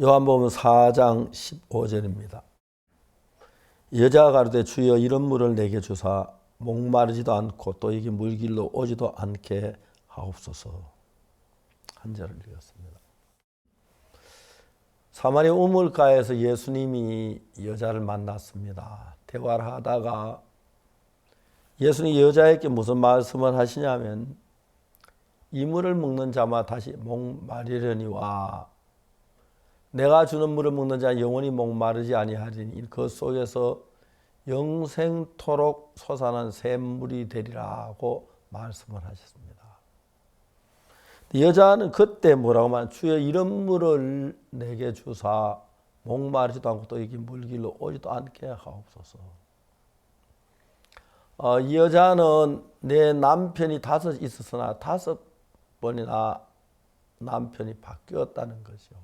요한복음 4장 15절입니다. 여자가 가로되 주여 이런 물을 내게 주사 목마르지도 않고 또 이게 물길로 오지도 않게 하옵소서. 한 절을 읽었습니다. 사마리아 우물가에서 예수님이 여자를 만났습니다. 대화를 하다가 예수님이 여자에게 무슨 말씀을 하시냐면 이 물을 먹는 자마다 다시 목마르려니와 내가 주는 물을 먹는 자는 영원히 목마르지 아니하리니 그 속에서 영생토록 솟아난 샘물이 되리라고 말씀을 하셨습니다. 여자는 그때 뭐라고 말하면 주여 이런 물을 내게 주사 목마르지도 않고 또 이게 물길로 오지도 않게 하옵소서. 이 여자는 내 남편이 5 있었으나 5번이나 남편이 바뀌었다는 거죠.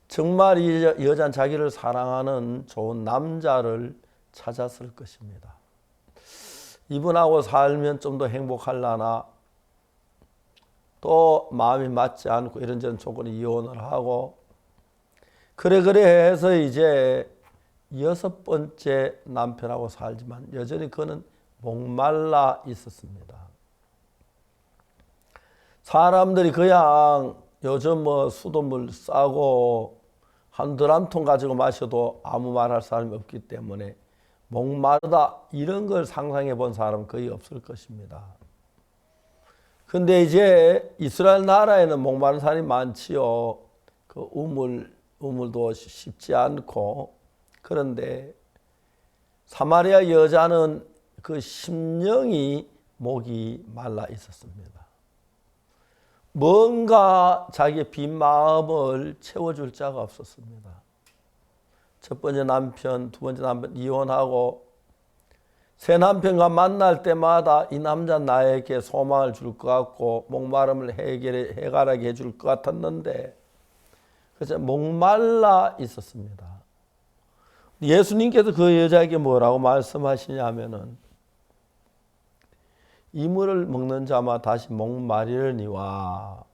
정말 이 여자는 자기를 사랑하는 좋은 남자를 찾았을 것입니다. 이분하고 살면 좀 더 행복할라나 또 마음이 맞지 않고 이런저런 조건에 이혼을 하고 그래 해서 이제 6번째 남편하고 살지만 여전히 그는 목말라 있었습니다. 사람들이 그냥 요즘 수돗물 싸고 한 드럼통 가지고 마셔도 아무 말할 사람이 없기 때문에 목마르다 이런 걸 상상해 본 사람은 거의 없을 것입니다. 근데 이제 이스라엘 나라에는 목마른 사람이 많지요. 그 우물도 쉽지 않고. 그런데 사마리아 여자는 그 심령이 목이 말라 있었습니다. 뭔가 자기의 빈 마음을 채워줄 자가 없었습니다. 첫 번째 남편, 두 번째 남편 이혼하고 새 남편과 만날 때마다 이 남자 나에게 소망을 줄 것 같고 목마름을 해결하게 해줄 것 같았는데 그래서 목말라 있었습니다. 예수님께서 그 여자에게 뭐라고 말씀하시냐면은 이 물을 먹는 자마다 다시 목마르니와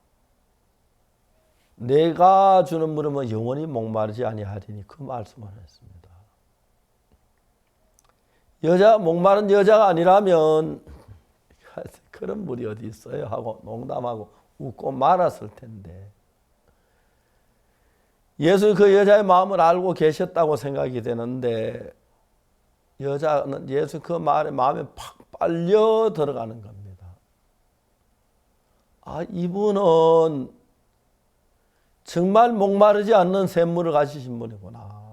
내가 주는 물은 영원히 목마르지 아니하리니 그 말씀을 했습니다. 목마른 여자가 아니라면 그런 물이 어디 있어요 하고 농담하고 웃고 말았을 텐데 예수 그 여자의 마음을 알고 계셨다고 생각이 되는데 여자는 예수 그 말에 마음에 팍 빨려 들어가는 겁니다. 이분은 정말 목마르지 않는 샘물을 가지신 분이구나.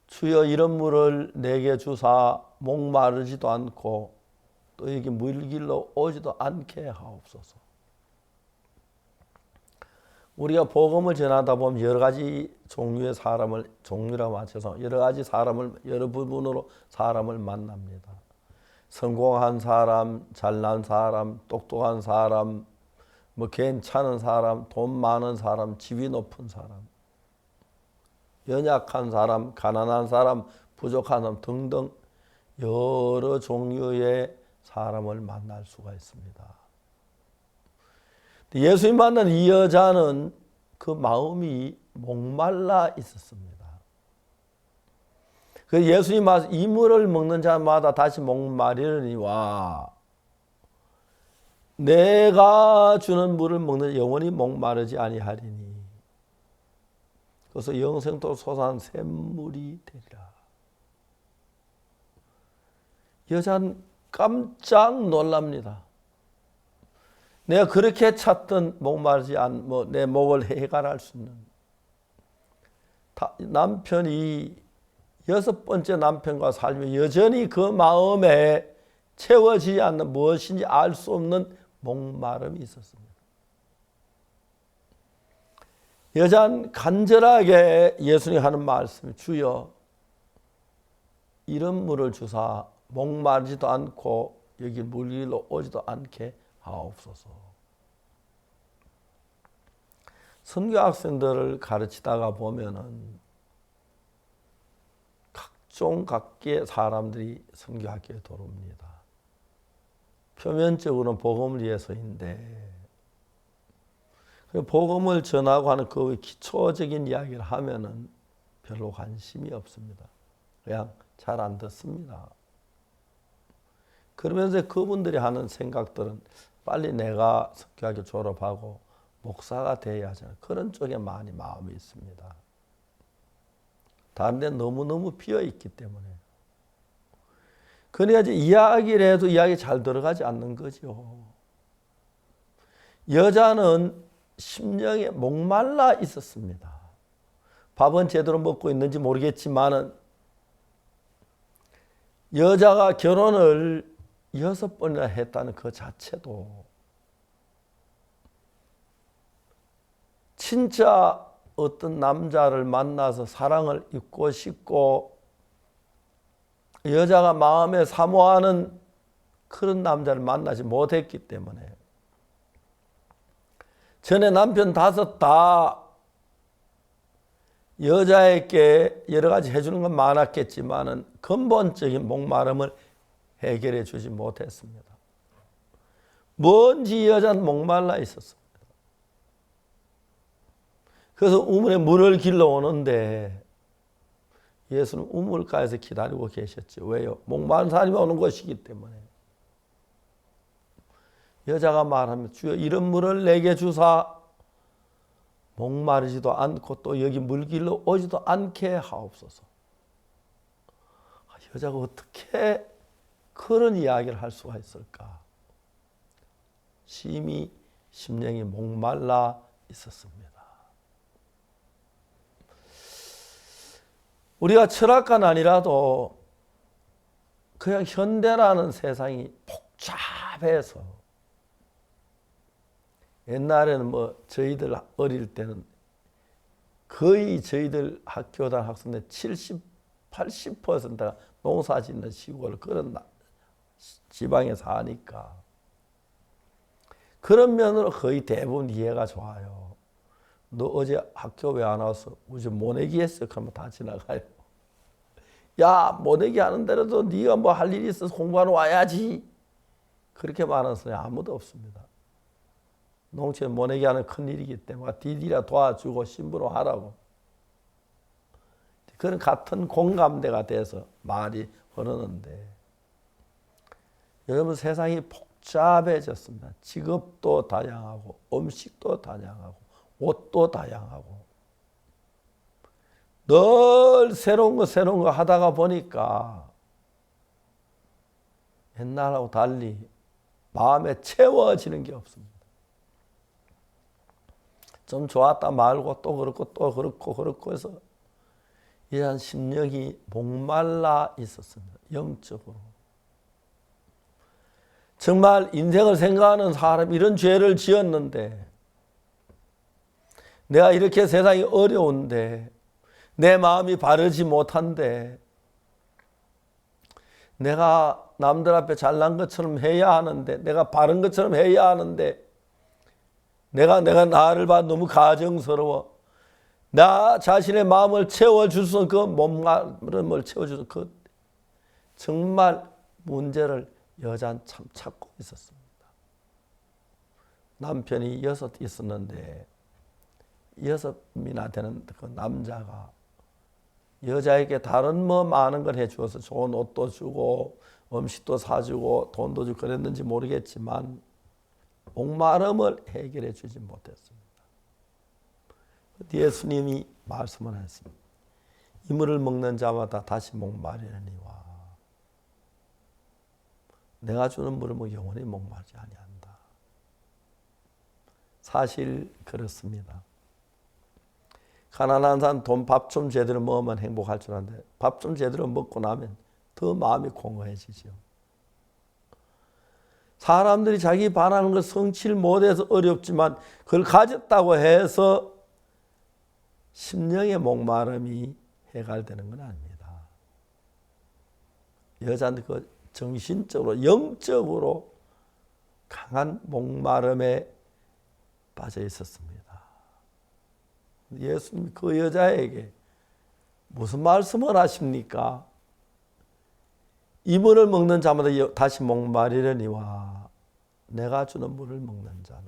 주여 이런 물을 내게 주사 목마르지도 않고 또 여기 물길로 오지도 않게 하옵소서. 우리가 복음을 전하다 보면 여러 가지 종류의 사람을 종류라고 맞춰서 여러 부분으로 사람을 만납니다. 성공한 사람, 잘난 사람, 똑똑한 사람, 괜찮은 사람, 돈 많은 사람, 지위 높은 사람, 연약한 사람, 가난한 사람, 부족한 사람 등등 여러 종류의 사람을 만날 수가 있습니다. 예수님 만난 이 여자는 그 마음이 목말라 있었습니다. 그래서 예수님 이 물을 먹는 자마다 다시 목마르니와 내가 주는 물을 먹는 영원히 목마르지 아니하리니 그래서 영생토록 솟아난 샘물이 되리라. 여자는 깜짝 놀랍니다. 내가 그렇게 찾던 목마르지 않은 내 목을 해결할 수 있는 남편이 6번째 남편과 살며 여전히 그 마음에 채워지지 않는 무엇인지 알 수 없는 목마름이 있었습니다. 여자는 간절하게 예수님이 하는 말씀이 주여 이런 물을 주사 목마르지도 않고 여기 물길로 오지도 않게 하옵소서. 선교 학생들을 가르치다가 보면은 각종 각계의 사람들이 선교학교에 들어옵니다. 표면적으로는 복음을 위해서인데 복음을 전하고 하는 그 기초적인 이야기를 하면은 별로 관심이 없습니다. 그냥 잘 안 듣습니다. 그러면서 그분들이 하는 생각들은 빨리 내가 석교학교 졸업하고 목사가 돼야 하잖아요. 그런 쪽에 많이 마음이 있습니다. 다른 데 너무너무 비어있기 때문에. 그러니까 이야기를 해도 이야기 잘 들어가지 않는 거죠. 여자는 심령에 목말라 있었습니다. 밥은 제대로 먹고 있는지 모르겠지만은 여자가 결혼을 6번이나 했다는 그 자체도 진짜 어떤 남자를 만나서 사랑을 입고 싶고 여자가 마음에 사모하는 그런 남자를 만나지 못했기 때문에 전에 남편 5 다 여자에게 여러 가지 해주는 건 많았겠지만은 근본적인 목마름을 해결해 주지 못했습니다. 뭔지 여자는 목말라 있었습니다. 그래서 우물에 물을 길러 오는데 예수는 우물가에서 기다리고 계셨죠. 왜요? 목마른 사람이 오는 것이기 때문에. 여자가 말하면 주여 이런 물을 내게 주사 목마르지도 않고 또 여기 물 길러 오지도 않게 하옵소서. 여자가 어떻게 그런 이야기를 할 수가 있을까? 심히 심령이 목말라 있었습니다. 우리가 철학가는 아니라도 그냥 현대라는 세상이 복잡해서 옛날에는 뭐 저희들 어릴 때는 거의 저희들 학교 다니는 학생들 70, 80%가 농사 짓는 시골 그런 지방에 사니까 그런 면으로 거의 대부분 이해가 좋아요. 너 어제 학교 왜 안 와서? 어제 모내기 했어. 그러면 다 지나가요. 야, 모내기 하는데도 네가 뭐 할 일이 있어서 공부하러 와야지. 그렇게 말하는 사람이 아무도 없습니다. 농촌에 모내기 하는 큰 일이기 때문에 디디라 도와주고 신부로 하라고. 그런 같은 공감대가 돼서 말이 흐르는데 여러분 세상이 복잡해졌습니다. 직업도 다양하고 음식도 다양하고 옷도 다양하고 늘 새로운 거 하다가 보니까 옛날하고 달리 마음에 채워지는 게 없습니다. 좀 좋았다 말고 또 그렇고 해서 이런 심령이 목말라 있었습니다. 영적으로. 정말 인생을 생각하는 사람이 이런 죄를 지었는데 내가 이렇게 세상이 어려운데 내 마음이 바르지 못한데 내가 남들 앞에 잘난 것처럼 해야 하는데 내가 바른 것처럼 해야 하는데 내가 나를 봐 너무 가정스러워. 나 자신의 마음을 채워줄 수 없는 그 목마름을 채워줄 수 없는 그 정말 문제를 여자는 참 찾고 있었습니다. 남편이 6 있었는데 6이나 되는 그 남자가 여자에게 다른 뭐 많은 걸 해주어서 좋은 옷도 주고 음식도 사주고 돈도 주고 그랬는지 모르겠지만 목마름을 해결해 주지 못했습니다. 예수님이 말씀을 했습니다. 이물을 먹는 자마다 다시 목마르니와 내가 주는 물을 먹어 영원히 목마르지 아니한다. 사실 그렇습니다. 가난한 사람 돈 밥 좀 제대로 먹으면 행복할 줄 아는데 밥 좀 제대로 먹고 나면 더 마음이 공허해지죠. 사람들이 자기 바라는 걸 성취를 못해서 어렵지만 그걸 가졌다고 해서 심령의 목마름이 해결되는 건 아닙니다. 여자는 그 정신적으로 영적으로 강한 목마름에 빠져 있었습니다. 예수님 그 여자에게 무슨 말씀을 하십니까? 이물을 먹는 자마다 다시 목마르려니와 내가 주는 물을 먹는 자는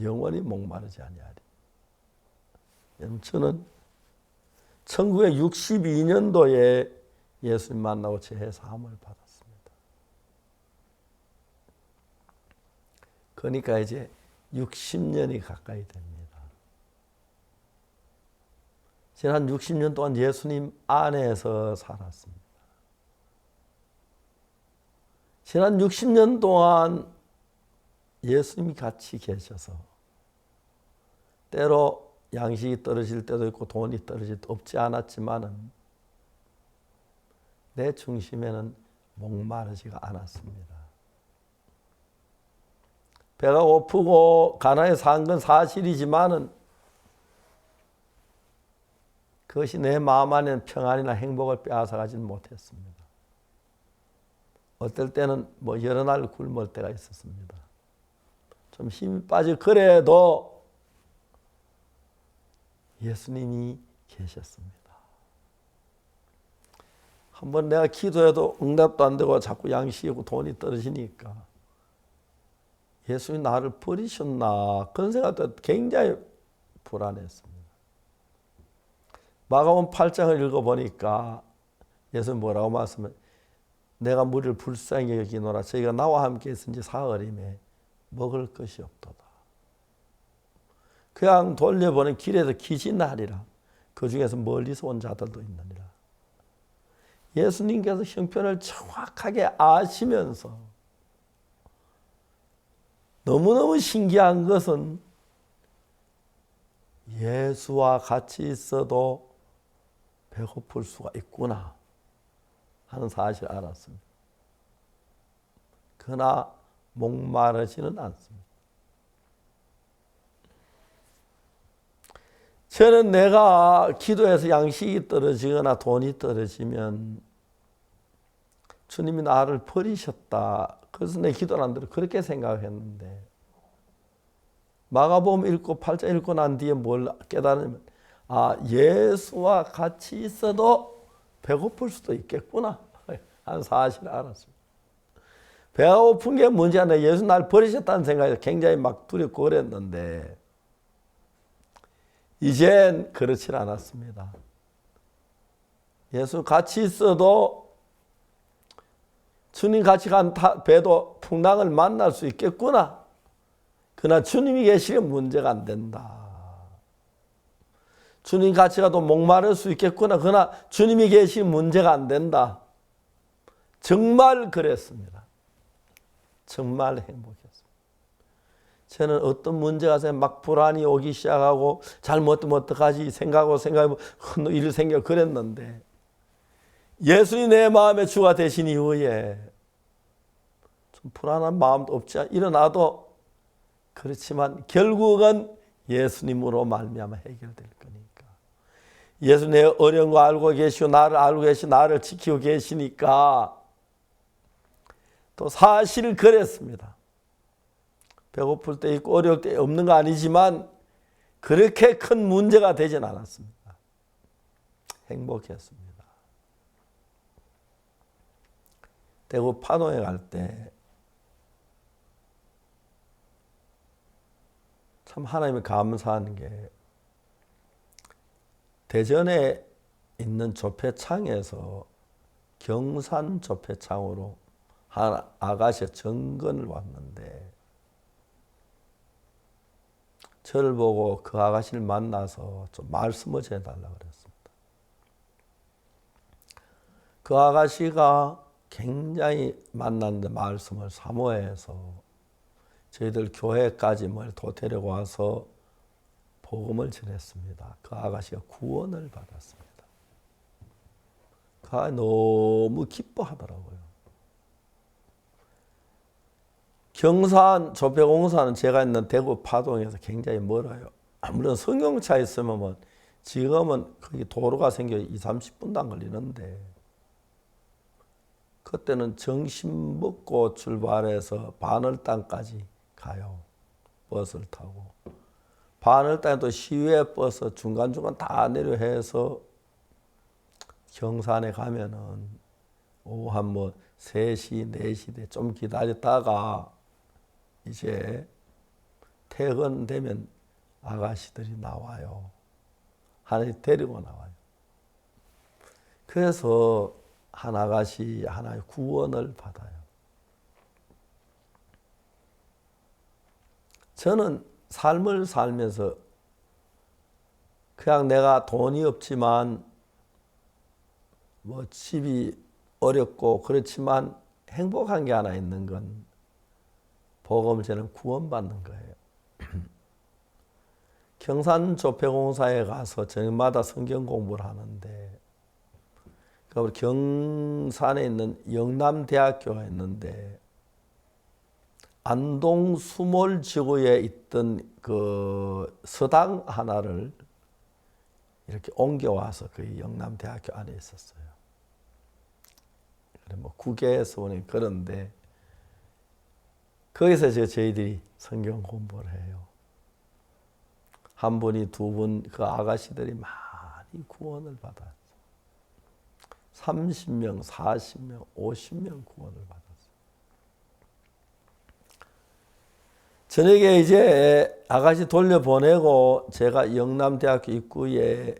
영원히 목마르지 아니하리. 저는 1962년도에 예수님 만나고 죄 사함을 받았습니다. 그러니까 이제 60년이 가까이 됩니다. 지난 60년 동안 예수님 안에서 살았습니다. 지난 60년 동안 예수님이 같이 계셔서 때로 양식이 떨어질 때도 있고 돈이 떨어질 때도 없지 않았지만은 내 중심에는 목마르지가 않았습니다. 배가 고프고 가난에 산 건 사실이지만은 그것이 내 마음 안에는 평안이나 행복을 빼앗아가지는 못했습니다. 어떨 때는 여러 날 굶을 때가 있었습니다. 좀 힘이 빠져 그래도 예수님이 계셨습니다. 한번 내가 기도해도 응답도 안 되고 자꾸 양식이고 돈이 떨어지니까 예수님이 나를 버리셨나 그런 생각도 굉장히 불안했습니다. 마가복음 8장을 읽어보니까 예수님 뭐라고 말씀해? 내가 무리를 불쌍히 여기노라. 저희가 나와 함께 있은 지 사흘이매 먹을 것이 없도다. 그냥 돌려보는 길에서 기진하리라. 그 중에서 멀리서 온 자들도 있느니라. 예수님께서 형편을 정확하게 아시면서 너무너무 신기한 것은 예수와 같이 있어도 배고플 수가 있구나 하는 사실을 알았습니다. 그러나 목마르지는 않습니다. 저는 내가 기도해서 양식이 떨어지거나 돈이 떨어지면 주님이 나를 버리셨다. 그래서 내 기도를 안 들어 그렇게 생각했는데 마가복음 읽고 8장 읽고 난 뒤에 뭘 깨달으면 예수와 같이 있어도 배고플 수도 있겠구나 하는 사실을 알았습니다. 배가 고픈 게 문제 아니라 예수 날 버리셨다는 생각이 굉장히 막 두렵고 그랬는데 이젠 그렇지 않았습니다. 예수 같이 있어도 주님 같이 간 배도 풍랑을 만날 수 있겠구나. 그러나 주님이 계시면 문제가 안 된다. 주님 같이 가도 목마를 수 있겠구나. 그러나 주님이 계시면 문제가 안 된다. 정말 그랬습니다. 정말 행복했습니다. 저는 어떤 문제가 생겨 막 불안이 오기 시작하고 잘못하면 어떡하지 생각하고 큰 일이 생겨 그랬는데 예수님 내 마음의 주가 되신 이후에 좀 불안한 마음도 없지 않아 일어나도 그렇지만 결국은 예수님으로 말미암아 해결될 거니까 예수 내 어려운 거 알고 계시고 나를 알고 계시고 나를 지키고 계시니까 또 사실 그랬습니다. 배고플 때 있고 어려울 때 없는 거 아니지만 그렇게 큰 문제가 되진 않았습니다. 행복했습니다. 대구 파동에 갈 때 참 하나님이 감사한 게 대전에 있는 조폐창에서 경산 조폐창으로 한 아가씨가 정근을 왔는데 저를 보고 그 아가씨를 만나서 좀 말씀을 전해달라고 그랬습니다. 그 아가씨가 굉장히 만났는데 말씀을 사모해서 저희들 교회까지 또 데리고 와서 복음을 전했습니다. 그 아가씨가 구원을 받았습니다. 그 아가씨 너무 기뻐하더라고요. 경산 조폐공사는 제가 있는 대구 파동에서 굉장히 멀어요. 물론 승용차 있으면 지금은 거기 도로가 생겨 20-30분도 안 걸리는데 그때는 점심 먹고 출발해서 바늘땅까지 가요. 버스를 타고. 바늘땅에 또 시외 버스 중간중간 다 내려해서 경산에 가면은 오후 한 3시, 4시 돼 좀 기다렸다가 이제 퇴근되면 아가씨들이 나와요. 하나님 데리고 나와요. 그래서 한 아가씨 하나의 구원을 받아요. 저는 삶을 살면서 그냥 내가 돈이 없지만 뭐 집이 어렵고 그렇지만 행복한 게 하나 있는 건 복음을 저는 구원받는 거예요. 경산조폐공사에 가서 저녁마다 성경 공부를 하는데 우리 경산에 있는 영남대학교가 있는데 안동 수몰지구에 있던 그 서당 하나를 이렇게 옮겨와서 그 영남대학교 안에 있었어요. 뭐 국외에서 오는 그런데 거기서 저희들이 성경 공부를 해요. 한 분이 두 분 그 아가씨들이 많이 구원을 받았어요. 30명, 40명, 50명 구원을 받았어요. 저녁에 이제 아가씨 돌려보내고 제가 영남대학교 입구에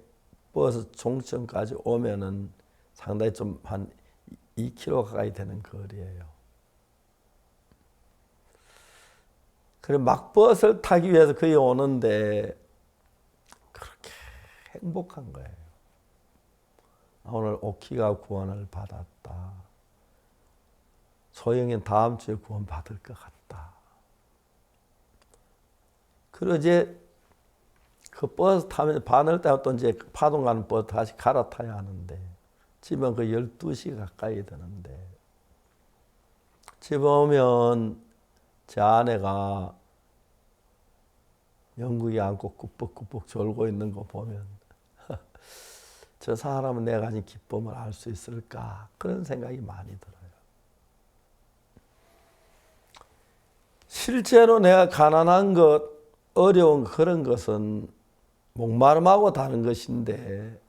버스 종점까지 오면은 상당히 좀 한 2km 가까이 되는 거리예요. 그래 막 버스를 타기 위해서 거기 오는데 그렇게 행복한 거예요. 오늘 오키가 구원을 받았다. 소영이는 다음 주에 구원 받을 것 같다. 그리고 이제 그 버스 타면 바늘 때문에 또 이제 파동 가는 버스 다시 갈아타야 하는데 집은 그 12시 가까이 되는데 집에 오면 제 아내가 영국에 안고 꾸벅꾸벅 졸고 있는 거 보면 저 사람은 내가 가진 기쁨을 알 수 있을까 그런 생각이 많이 들어요. 실제로 내가 가난한 것, 어려운 그런 것은 목마름하고 다른 것인데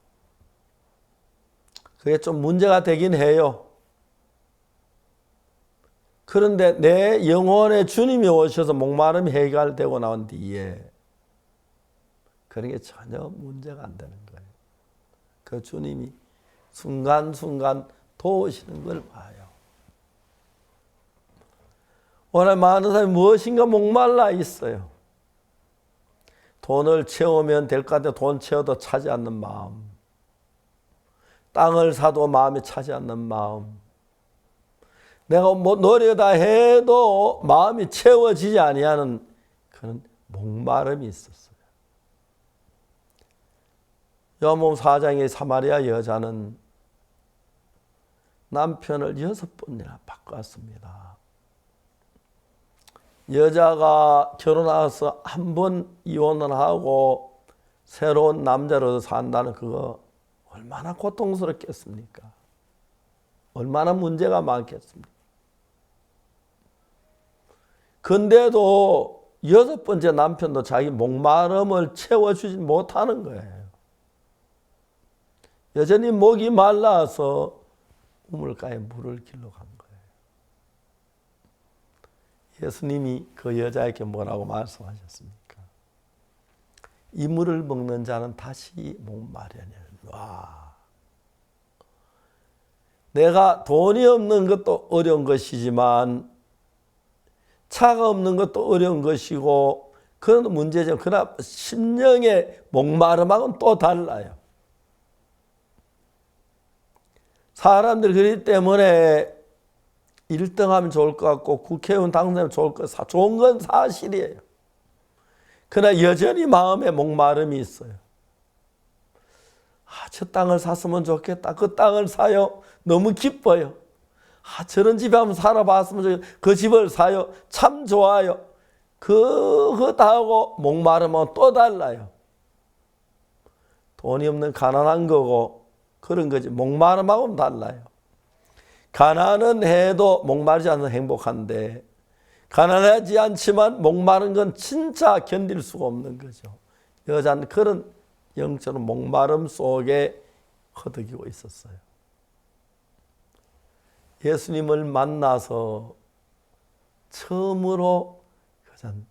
그게 좀 문제가 되긴 해요. 그런데 내 영혼에 주님이 오셔서 목마름이 해결되고 나온 뒤에 그런 게 전혀 문제가 안 되는 거예요. 그 주님이 순간순간 도우시는 걸 봐요. 오늘 많은 사람이 무엇인가 목말라 있어요. 돈을 채우면 될 것 같은데 돈 채워도 차지 않는 마음. 땅을 사도 마음이 차지 않는 마음. 내가 뭐 노려다 해도 마음이 채워지지 아니하는 그런 목마름이 있었어요. 요한복음 4장의 사마리아 여자는 남편을 6번이나 바꿨습니다. 여자가 결혼해서 한 번 이혼을 하고 새로운 남자로 산다는 그거 얼마나 고통스럽겠습니까? 얼마나 문제가 많겠습니까? 근데도 6번째 남편도 자기 목마름을 채워주지 못하는 거예요. 여전히 목이 말라서 우물가에 물을 길러 간 거예요. 예수님이 그 여자에게 뭐라고 말씀하셨습니까? 이 물을 먹는 자는 다시 목마르려니. 와. 내가 돈이 없는 것도 어려운 것이지만 차가 없는 것도 어려운 것이고 그런 문제죠. 그러나 심령의 목마름하고는 또 달라요. 사람들이 그렇기 때문에 1등하면 좋을 것 같고 국회의원 당선하면 좋을 것 같고 좋은 건 사실이에요. 그러나 여전히 마음에 목마름이 있어요. 저 땅을 샀으면 좋겠다. 그 땅을 사요. 너무 기뻐요. 저런 집에 한번 살아봤으면 좋겠다. 그 집을 사요. 참 좋아요. 그거 다 하고 목마름은 또 달라요. 돈이 없는 가난한 거고 그런 거지. 목마름하고는 달라요. 가난은 해도 목마르지 않는 행복한데 가난하지 않지만 목마른 건 진짜 견딜 수가 없는 거죠. 여자는 그런 영적인 목마름 속에 허덕이고 있었어요. 예수님을 만나서 처음으로 여자는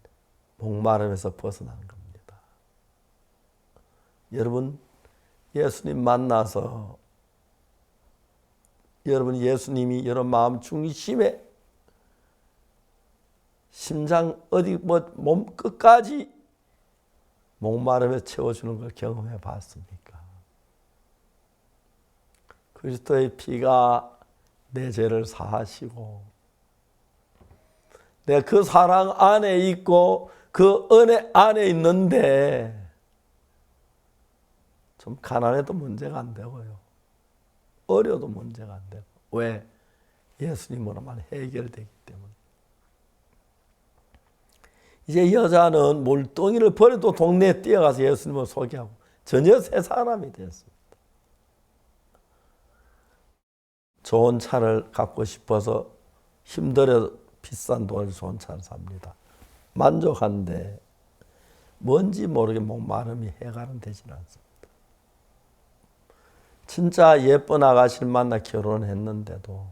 목마름에서 벗어나는 겁니다. 여러분, 예수님 만나서 여러분 예수님이 여러분 마음 중심에 심장 어디 몸 끝까지 목마름에 채워주는 걸 경험해 봤습니까? 그리스도의 피가 내 죄를 사하시고 내가 그 사랑 안에 있고 그 은혜 안에 있는데 좀 가난해도 문제가 안 되고요. 어려도 문제가 안 되고. 왜? 예수님으로만 해결되기 때문에. 이제 여자는 몰덩이를 버려도 동네에 뛰어가서 예수님을 소개하고 전혀 새 사람이 되었습니다. 좋은 차를 갖고 싶어서 힘들어 비싼 돈을 좋은 차를 삽니다. 만족한데 뭔지 모르게 목마름이 해결은 되질 않습니다. 진짜 예쁜 아가씨를 만나 결혼했는데도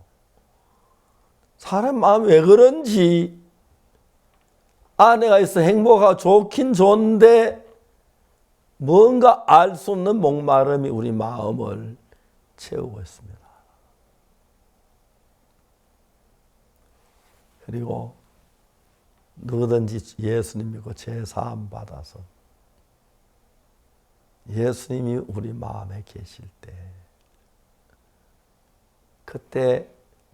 사람 마음이 왜 그런지 아내가 있어 행복하고 좋긴 좋은데 뭔가 알 수 없는 목마름이 우리 마음을 채우고 있습니다. 그리고 누구든지 예수님 믿고 죄 사함 받아서 예수님이 우리 마음에 계실 때 그때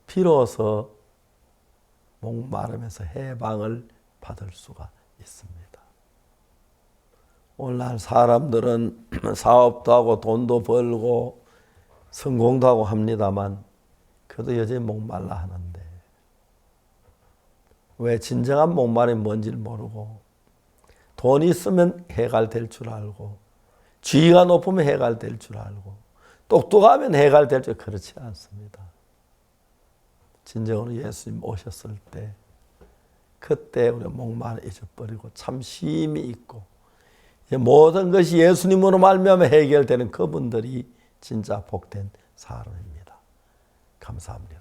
비로소 목마름에서 해방을 받을 수가 있습니다. 오늘날 사람들은 사업도 하고 돈도 벌고 성공도 하고 합니다만 그래도 여전히 목말라 하는데 왜 진정한 목마름이 뭔지를 모르고 돈이 있으면 해결될 줄 알고 지위가 높으면 해결될 줄 알고 똑똑하면 해결될 줄 그렇지 않습니다. 진정으로 예수님 오셨을 때 그때 우리가 목마름을 잊어버리고 참 쉼이 있고 모든 것이 예수님으로 말미암아 해결되는 그분들이 진짜 복된 사람입니다. 감사합니다.